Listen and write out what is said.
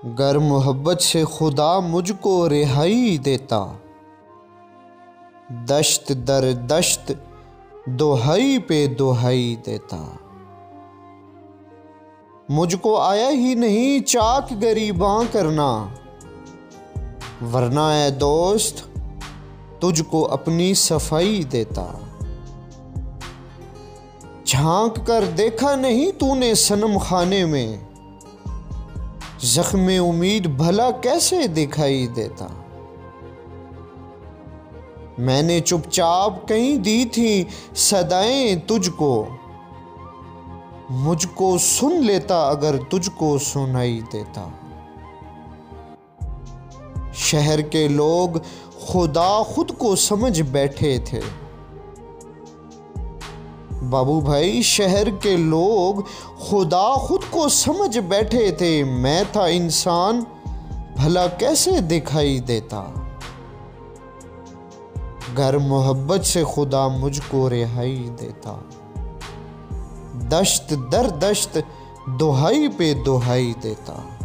गर मोहब्बत से खुदा मुझको रिहाई देता, दश्त दर दश्त दोहाई पे दोहाई देता। मुझको आया ही नहीं चाक गरीबां करना, वरना ए दोस्त तुझको अपनी सफाई देता। झांक कर देखा नहीं तूने सनम खाने में, जख्मे उम्मीद भला कैसे दिखाई देता। मैंने चुपचाप कहीं दी थी सदाएं तुझको, मुझको सुन लेता अगर तुझको सुनाई देता। शहर के लोग खुदा खुद को समझ बैठे थे, बाबू भाई शहर के लोग खुदा खुद को समझ बैठे थे। मैं था इंसान भला कैसे दिखाई देता। गर मोहब्बत से खुदा मुझको रिहाई देता, दश्त दर दश्त दोहाई पे दोहाई देता।